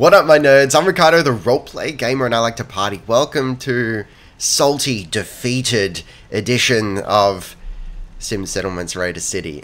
What up, my nerds? I'm Ricardo, the roleplay gamer, and I like to party. Welcome to salty, defeated edition of Sim Settlements Raider City.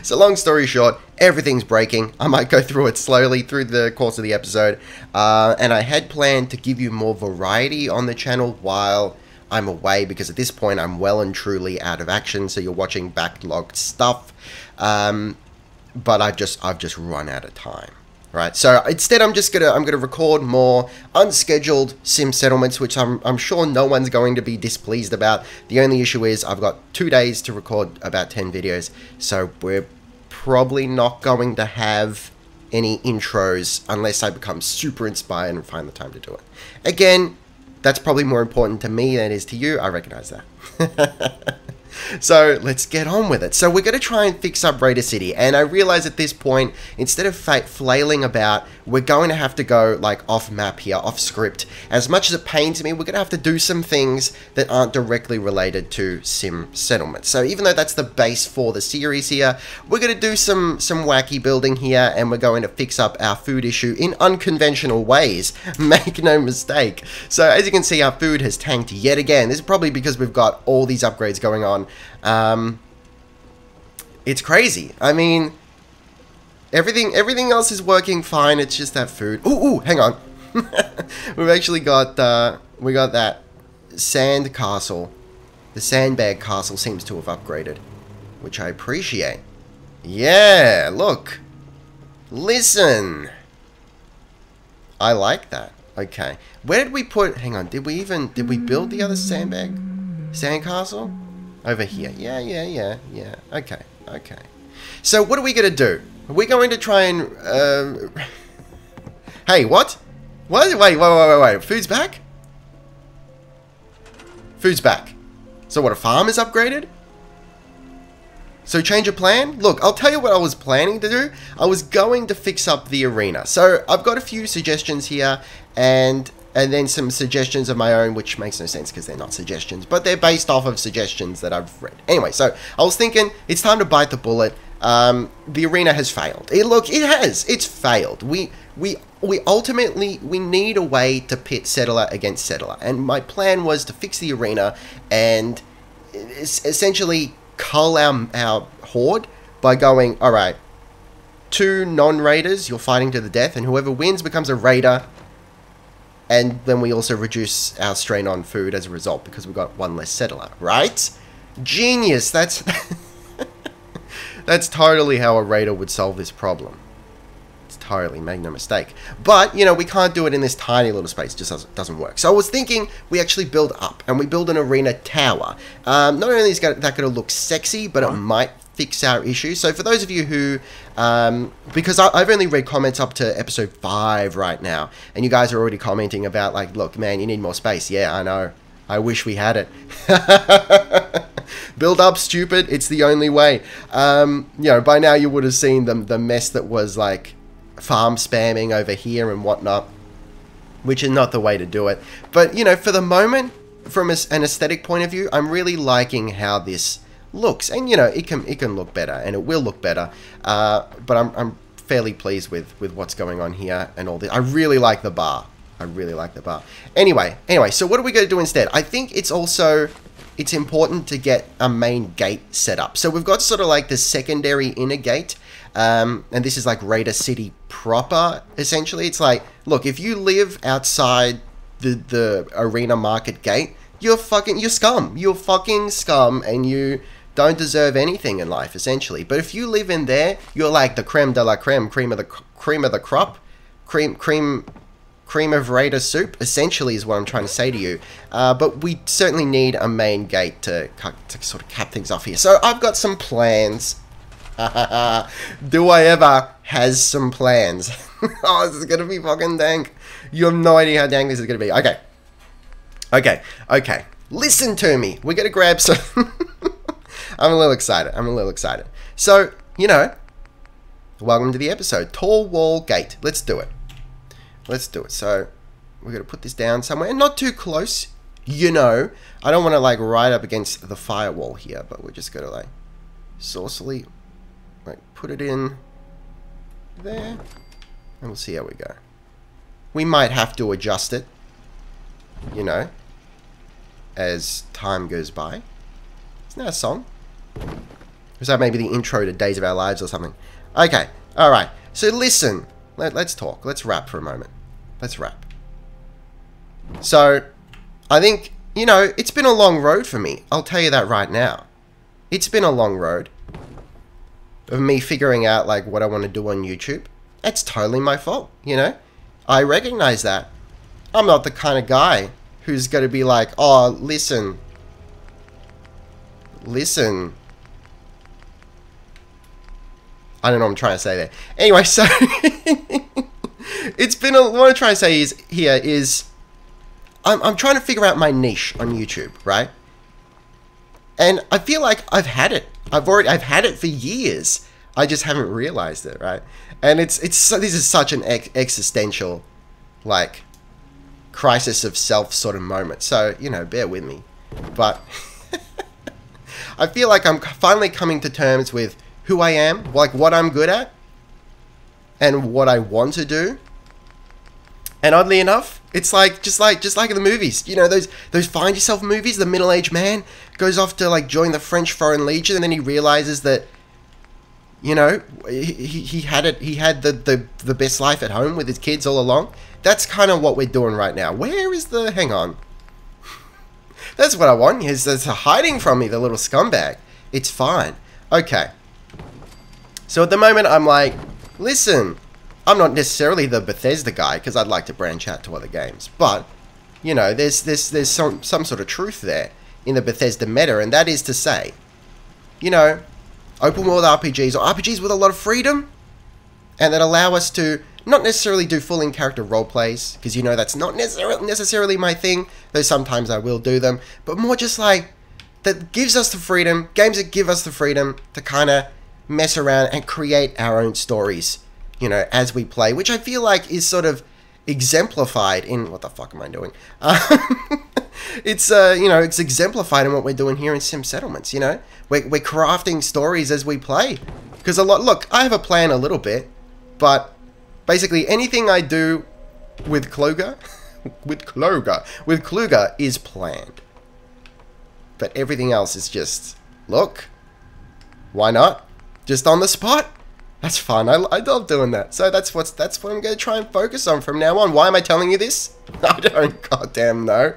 So long story short, everything's breaking. I might go through it slowly through the course of the episode. And I had planned to give you more variety on the channel while I'm away, because at this point I'm well and truly out of action, so you're watching backlogged stuff. But I've just run out of time. Right, so instead I'm gonna record more unscheduled sim settlements, which I'm sure no one's going to be displeased about. The only issue is I've got 2 days to record about 10 videos, so we're probably not going to have any intros unless I become super inspired and find the time to do it. Again, that's probably more important to me than it is to you. I recognize that. So let's get on with it. So we're going to try and fix up Raider City, and I realize at this point, instead of flailing about, we're going to have to go like off map here, off script. As much as it pains me, we're going to have to do some things that aren't directly related to sim settlements. So even though that's the base for the series here, we're going to do some wacky building here, and we're going to fix up our food issue in unconventional ways. Make no mistake. So as you can see, our food has tanked yet again. This is probably because we've got all these upgrades going on. It's crazy. I mean, everything else is working fine. It's just that food. Ooh, hang on. We've actually got we got that sand castle. The sandbag castle seems to have upgraded, which I appreciate. Yeah, look. Listen. I like that. Okay. Where did we put... Hang on. Did we build the other sandcastle? Over here. Yeah. Okay. So what are we going to do? Are we going to try and... Hey, what? What? Wait. Food's back? Food's back. So what, a farm is upgraded? So change of plan? Look, I'll tell you what I was planning to do. I was going to fix up the arena. So I've got a few suggestions here, and then some suggestions of my own, which makes no sense because they're not suggestions, but they're based off of suggestions that I've read. Anyway, so I was thinking it's time to bite the bullet. The arena has failed. It's failed. We ultimately need a way to pit settler against settler, and my plan was to fix the arena and essentially cull our horde by going, all right, 2 non-raiders, you're fighting to the death, and whoever wins becomes a raider. And then we also reduce our strain on food as a result because we've got 1 less settler, right? Genius! That's totally how a raider would solve this problem. It's totally, make no mistake. But, you know, we can't do it in this tiny little space. It just doesn't work. So I was thinking we actually build up, and we build an arena tower. Not only is that going to look sexy, but it might fix our issue. So for those of you who, because I've only read comments up to episode 5 right now, and you guys are already commenting about like, look, man, you need more space. Yeah, I know. I wish we had it. Build up, stupid. It's the only way. You know, by now you would have seen the mess that was like farm spamming over here and whatnot, which is not the way to do it. But, you know, for the moment, from an aesthetic point of view, I'm really liking how this looks, and you know, it can look better, and it will look better, but I'm fairly pleased with what's going on here and all this. I really like the bar. Anyway, so what are we going to do instead? I think it's important to get a main gate set up. So we've got sort of like the secondary inner gate, and this is like Raider City proper, essentially. It's like, look, if you live outside the arena market gate, you're scum. You're fucking scum, and you don't deserve anything in life, essentially. But if you live in there, you're like the creme de la creme, cream of the crop, cream of Raider soup, essentially, is what I'm trying to say to you. But we certainly need a main gate to sort of cap things off here. So I've got some plans. Do I ever has some plans? Oh, this is gonna be fucking dank. You have no idea how dank this is gonna be. Okay. Listen to me. We're gonna grab some. I'm a little excited. So, you know, welcome to the episode. Tall wall gate. Let's do it. So, we're gonna put this down somewhere, and not too close. You know, I don't want to like right up against the firewall here, but we're just gonna like saucily, like, put it in there. And we'll see how we go. We might have to adjust it, you know, as time goes by. Isn't that a song? Or is that maybe the intro to Days of Our Lives or something? Okay, alright. So listen, let's talk. Let's rap for a moment. Let's rap. So, I think, you know, it's been a long road for me. I'll tell you that right now. It's been a long road of me figuring out, like, what I want to do on YouTube. It's totally my fault, you know? I recognize that. I'm not the kind of guy who's going to be like, oh, listen. I don't know what I'm trying to say there. Anyway, so it's been what I'm trying to say is I'm trying to figure out my niche on YouTube, right? And I feel like I've had it. I've had it for years. I just haven't realized it, right? And this is such an existential, like, crisis of self sort of moment. So, you know, bear with me. But I feel like I'm finally coming to terms with who I am, like what I'm good at, and what I want to do. And oddly enough, it's like just like in the movies, you know, those find yourself movies. The middle-aged man goes off to like join the French Foreign Legion, and then he realizes that, you know, he had the best life at home with his kids all along. That's kind of what we're doing right now. Where is the... Hang on. That's what I want. It's hiding from me, the little scumbag. It's fine. Okay. So at the moment, I'm like, listen, I'm not necessarily the Bethesda guy, because I'd like to branch out to other games. But, you know, there's some sort of truth there in the Bethesda meta, and that is to say, you know, open world RPGs, or RPGs with a lot of freedom, and that allow us to not necessarily do full in-character roleplays, because, you know, that's not necessarily my thing, though sometimes I will do them, but more just like, that gives us the freedom, games that give us the freedom to kind of mess around and create our own stories, you know, as we play, which I feel like is sort of exemplified in... What the fuck am I doing? It's, you know, it's exemplified in what we're doing here in Sim Settlements, you know? We're crafting stories as we play. Because look, I have a plan a little bit, but basically anything I do with Kluger, with Kluger is planned. But everything else is just, look, why not? Just on the spot. That's fun. I love doing that. So that's what I'm going to try and focus on from now on. Why am I telling you this? I don't goddamn know.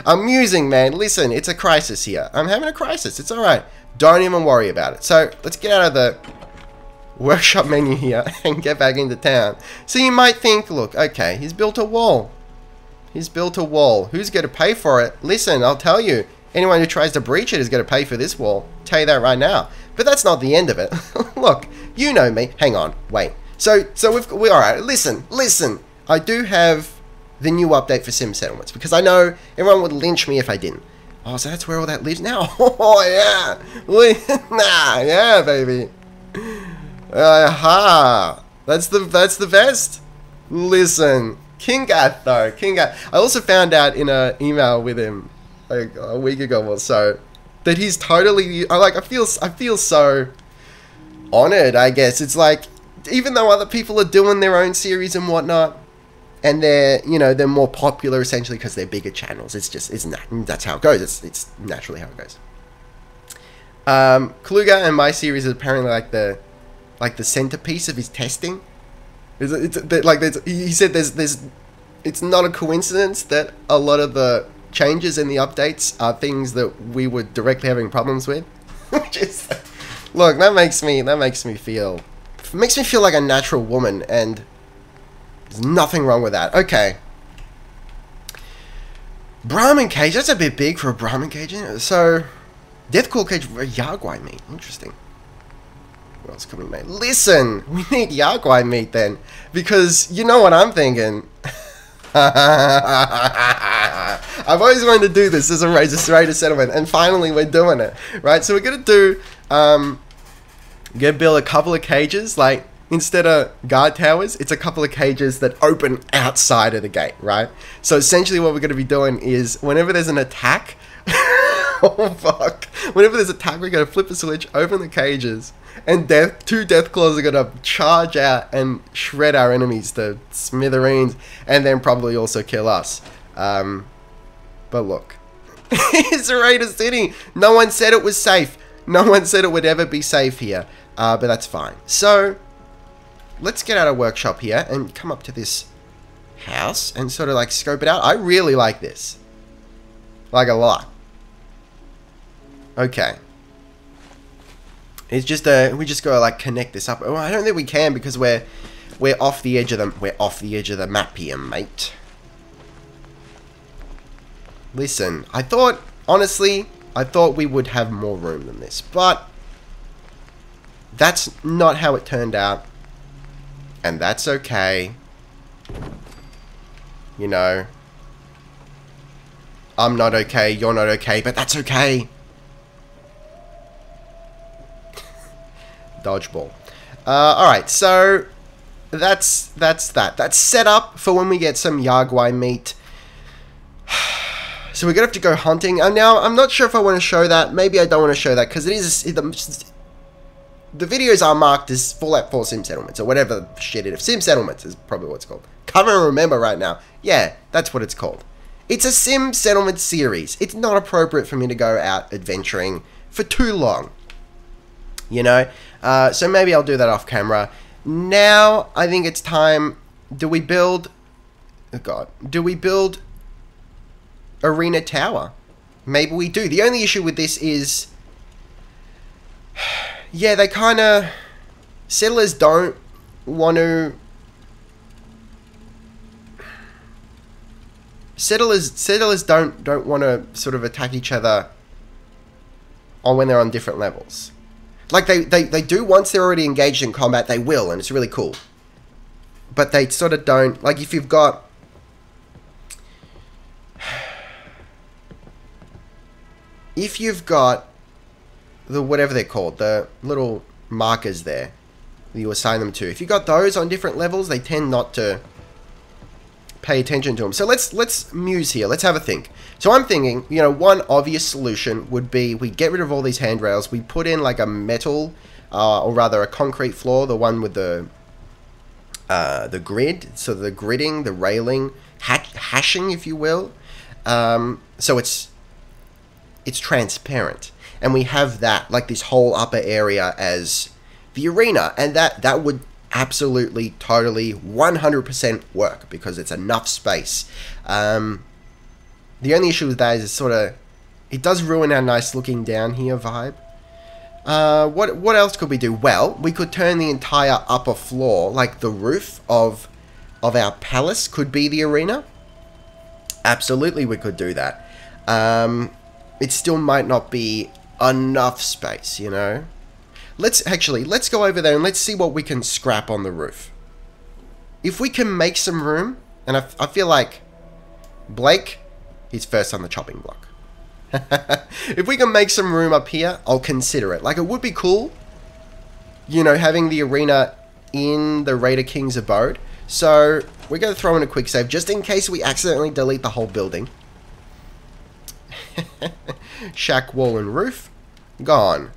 I'm musing, man. Listen, it's a crisis here. I'm having a crisis. It's alright. Don't even worry about it. So let's get out of the workshop menu here and get back into town. So you might think, look, okay, he's built a wall. He's built a wall. Who's going to pay for it? Listen, I'll tell you. Anyone who tries to breach it is going to pay for this wall. Tell you that right now. But that's not the end of it. Look, you know me. Hang on, wait. So we all right. Listen. I do have the new update for Sim Settlements, because I know everyone would lynch me if I didn't. Oh, so that's where all that lives now. Oh yeah, yeah, baby. Aha, that's the best. Listen, King Gath though, King Gath. I also found out in an email with him like a week ago or so that he's totally, I feel so honored, I guess. It's like, even though other people are doing their own series and whatnot, and they're, you know, they're more popular essentially because they're bigger channels. That's how it goes. It's naturally how it goes. Kluger and my series is apparently like the centerpiece of his testing. He said it's not a coincidence that a lot of the changes in the updates are things that we were directly having problems with. Look, that makes me feel like a natural woman, and there's nothing wrong with that. Okay. Brahmin cage, that's a bit big for a Brahmin cage. So, deathclaw cage, Yagwai meat. Interesting. What else can we make? Listen, we need Yagwai meat then, because you know what I'm thinking. I've always wanted to do this as a raider settlement, and finally we're doing it, right? So we're gonna do, gonna build a couple of cages, like instead of guard towers, it's a couple of cages that open outside of the gate, right? So essentially what we're gonna be doing is whenever there's an attack, Oh fuck. Whenever there's a attack, we're gonna flip a switch, open the cages, and two deathclaws are gonna charge out and shred our enemies to smithereens, and then probably also kill us. But look. It's a Raider City. No one said it was safe. No one said it would ever be safe here. But that's fine. So, let's get out of workshop here and come up to this house and sort of like scope it out. I really like this. Like a lot. Okay. It's just we just gotta like connect this up. Oh, I don't think we can because we're off the edge of the map here, mate. Listen, honestly, I thought we would have more room than this, but that's not how it turned out, and that's okay. You know, I'm not okay, you're not okay, but that's okay. Dodgeball. Alright, so that's that. That's set up for when we get some Yagwai meat. So we're going to have to go hunting. And now, I'm not sure if I want to show that. Maybe I don't want to show that, because the videos are marked as Fallout 4 Sim Settlements, or whatever the shit it is. Sim Settlements is probably what it's called. Can't even remember right now. Yeah, that's what it's called. It's a Sim Settlement series. It's not appropriate for me to go out adventuring for too long. You know? So maybe I'll do that off camera. Now, I think it's time. Do we build... Oh god. Do we build... Arena Tower? Maybe we do. The only issue with this is... Yeah, they kind of... Settlers don't want to... Settlers don't want to sort of attack each other when they're on different levels. Like, they do once they're already engaged in combat, they will, and it's really cool. But they sort of don't... Like, if you've got... If you've got the whatever they're called, the little markers there that you assign them to, if you've got those on different levels, they tend not to pay attention to them. So let's muse here. Let's have a think. So I'm thinking, you know, one obvious solution would be we get rid of all these handrails, we put in like a metal, or rather a concrete floor, the one with the grid, so the gridding, the railing, hashing, if you will. So it's transparent, and we have that, like this whole upper area as the arena, and that would absolutely, totally, 100% work, because it's enough space. The only issue with that is it's sort of, it does ruin our nice looking down here vibe. What else could we do? Well, we could turn the entire upper floor, like the roof of our palace could be the arena. Absolutely, we could do that. It still might not be enough space, you know? Let's go over there and let's see what we can scrap on the roof. If we can make some room, and I feel like Blake, he's first on the chopping block. If we can make some room up here, I'll consider it. Like, it would be cool, you know, having the arena in the Raider King's abode. So, we're going to throw in a quick save, just in case we accidentally delete the whole building. Shack, wall, and roof. Gone.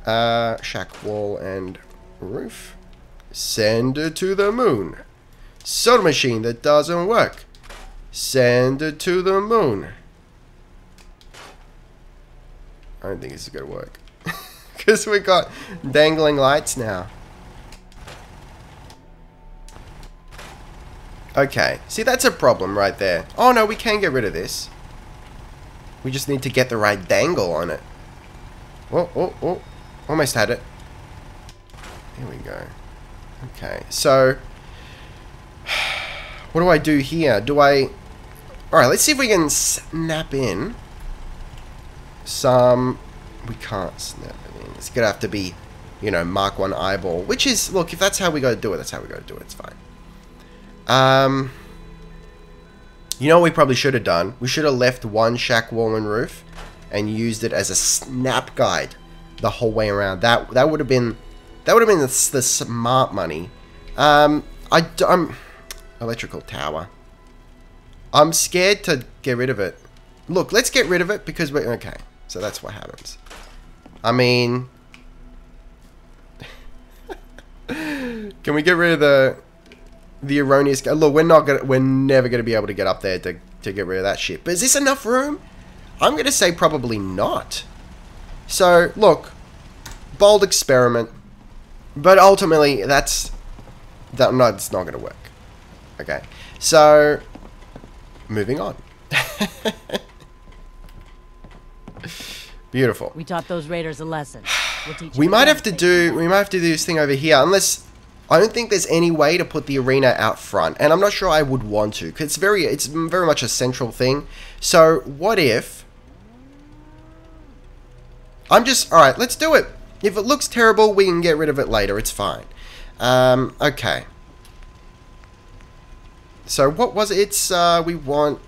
Shack, wall, and roof. Send it to the moon. Soda machine that doesn't work. Send it to the moon. I don't think this is going to work. Because we got dangling lights now. Okay. See, that's a problem right there. Oh, no, we can get rid of this. We just need to get the right dangle on it. Oh. Almost had it. Here we go. Okay, so... What do I do here? Alright, let's see if we can snap in some... We can't snap it in. It's gonna have to be, you know, Mark 1 eyeball. Which is... Look, if that's how we gotta do it, that's how we gotta do it. It's fine. You know what we probably should have done? We should have left one shack, wall, and roof and used it as a snap guide the whole way around. That would have been the smart money. I'm electrical tower. I'm scared to get rid of it. Look, let's get rid of it because we're... Okay, so that's what happens. I mean... Can we get rid of the erroneous... Look, we're never going to be able to get up there to get rid of that shit. But is this enough room? I'm going to say probably not. So, look. Bold experiment. But ultimately, no, it's not going to work. Okay. So, moving on. Beautiful. We taught those raiders a lesson. We'll we might have to do this thing over here, unless I don't think there's any way to put the arena out front, and I'm not sure I would want to, because it's very much a central thing. So what if alright, let's do it. If it looks terrible, we can get rid of it later. It's fine. Okay. So what was it? It's we want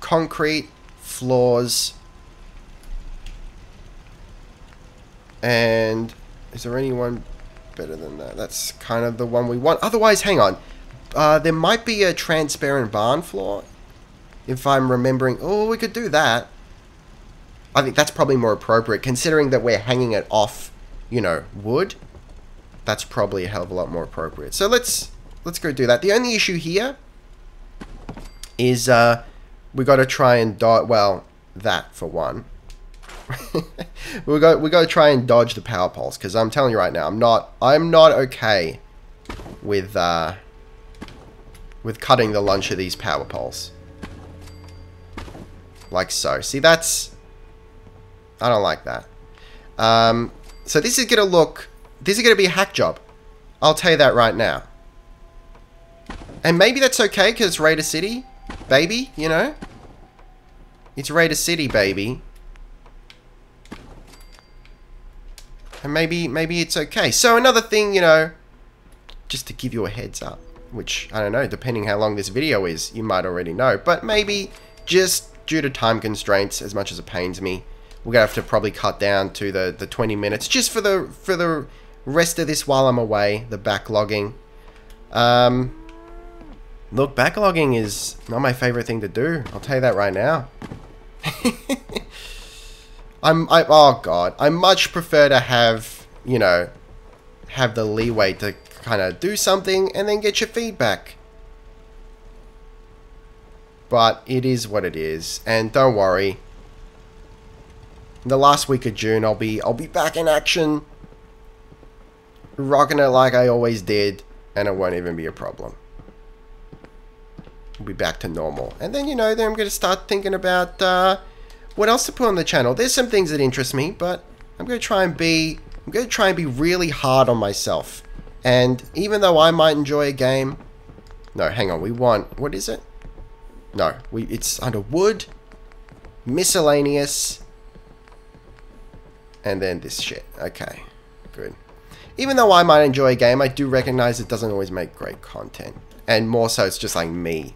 concrete floors. And is there anyone better than that? That's kind of the one we want. Otherwise, hang on. There might be a transparent barn floor. If I'm remembering. Oh, we could do that. I think that's probably more appropriate. Considering that we're hanging it off, you know, wood. That's probably a hell of a lot more appropriate. So let's go do that. The only issue here is we got to try and well, that for one. we got to try and dodge the power poles, because I'm telling you right now, I'm not okay with cutting the lunch of these power poles. Like so. See, I don't like that. So this is gonna be a hack job. I'll tell you that right now. And maybe that's okay, because it's Raider City, baby, you know? It's Raider City, baby. And maybe it's okay. So another thing, you know, just to give you a heads up, which, I don't know, depending how long this video is, you might already know. But maybe, just due to time constraints, as much as it pains me, we're going to have to probably cut down to the 20 minutes, just for the rest of this while I'm away, the backlogging. Look, backlogging is not my favorite thing to do. I'll tell you that right now. Oh god, I much prefer to have, you know, have the leeway to kind of do something and then get your feedback. But it is what it is, and don't worry. The last week of June, I'll be back in action, rocking it like I always did, and it won't even be a problem. We'll be back to normal, and then, you know, then I'm going to start thinking about what else to put on the channel. There's some things that interest me, but I'm going to try and be really hard on myself. And even though I might enjoy a game, no, hang on, we want, what is it? No, it's under wood, miscellaneous, and then this shit. Okay, good. Even though I might enjoy a game, I do recognize it doesn't always make great content, and more so, it's just like me.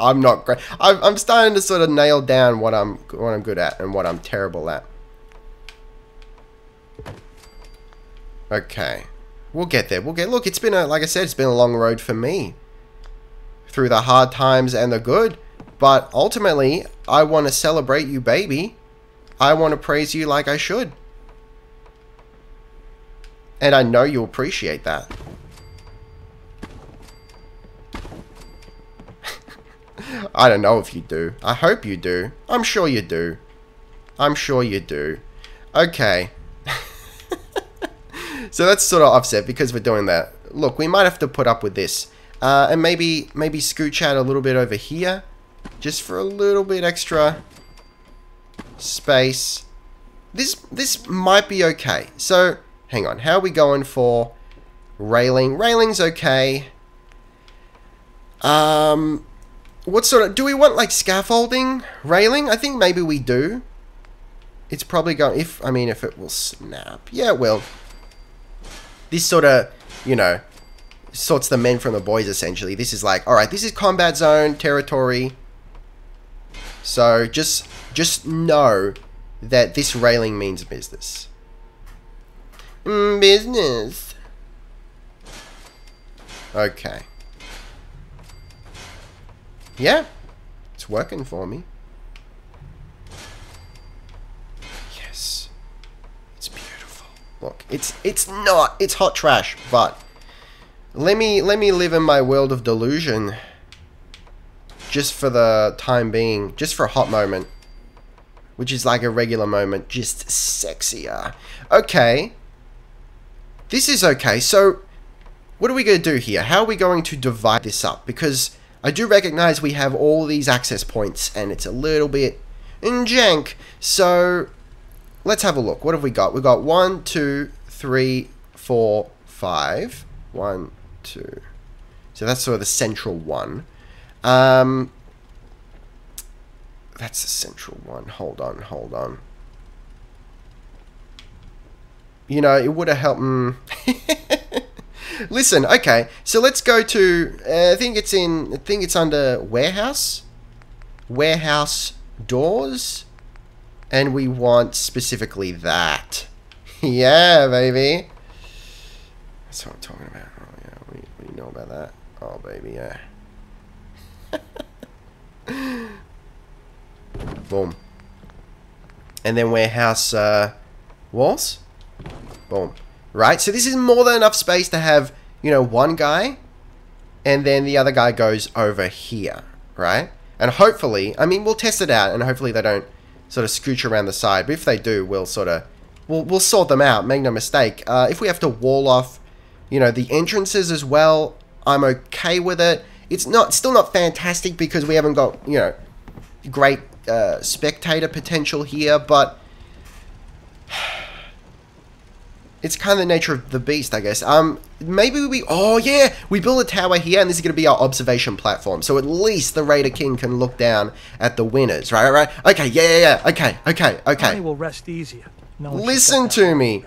I'm not great. I'm starting to sort of nail down what I'm good at and what I'm terrible at. Okay, we'll get there. Look, it's been like I said, it's been a long road for me, through the hard times and the good. But ultimately, I want to celebrate you, baby. I want to praise you like I should, and I know you'll appreciate that. I don't know if you do. I hope you do. I'm sure you do. I'm sure you do. Okay. So that's sort of offset because we're doing that. Look, we might have to put up with this. And maybe scooch out a little bit over here. Just for a little bit extra space. This might be okay. So, hang on. How are we going for railing? Railing's okay. What sort of... Do we want, like, scaffolding? Railing? I think maybe we do. It's probably going... if it will snap. Yeah, it will. This sort of, you know, sorts the men from the boys, essentially. This is like, alright, this is combat zone territory. So, just know that this railing means business. Business. Okay. Yeah, it's working for me. It's not. It's hot trash. But let me live in my world of delusion. Just for the time being. Just for a hot moment. Which is like a regular moment. Just sexier. Okay. This is okay. So, what are we going to do here? How are we going to divide this up? Because I do recognize we have all these access points. And it's a little bit jank. So, let's have a look. What have we got? We've got 1, 2, 3, 4, 5. 1, 2. So that's sort of the central one. That's the central one. Hold on. You know, it would have helped. Listen, okay. So let's go to. I think it's under warehouse. Warehouse doors, and we want specifically that. Yeah, baby. That's what I'm talking about. Oh yeah, we know about that. Oh baby, yeah. Boom. And then warehouse walls. Boom. Right, so this is more than enough space to have, you know, one guy, and then the other guy goes over here, right? And hopefully, I mean, we'll test it out, and hopefully they don't sort of scooch around the side. But if they do, we'll sort of, we'll sort them out. Make no mistake. If we have to wall off, you know, the entrances as well, I'm okay with it. It's still not fantastic because we haven't got, you know, great spectator potential here, but it's kind of the nature of the beast, I guess. Maybe we build a tower here, and this is going to be our observation platform. So at least the Raider King can look down at the winners, right? Okay, yeah. Okay. I will rest easier. Listen to me.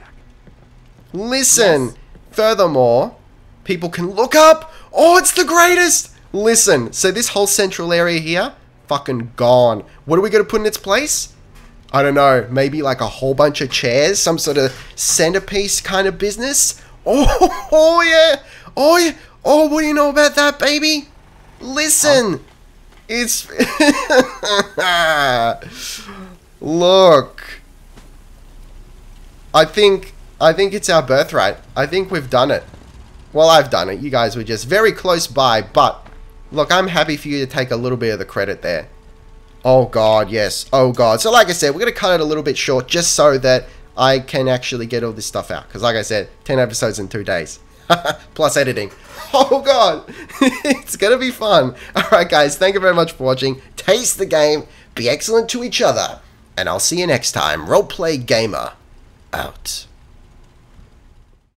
Listen. Yes. Furthermore, people can look up. Oh, it's the greatest. Listen. So this whole central area here, fucking gone. What are we going to put in its place? I don't know, maybe like a whole bunch of chairs, some sort of centerpiece kind of business. Oh yeah. Oh, what do you know about that, baby? Listen, it's look. I think it's our birthright. I think we've done it. Well, I've done it. You guys were just very close by, but look, I'm happy for you to take a little bit of the credit there. Oh god, yes. Oh god. So like I said, we're going to cut it a little bit short just so that I can actually get all this stuff out. Because like I said, 10 episodes in 2 days. Plus editing. Oh god. It's going to be fun. Alright guys, thank you very much for watching. Taste the game. Be excellent to each other. And I'll see you next time. Roleplay Gamer. Out.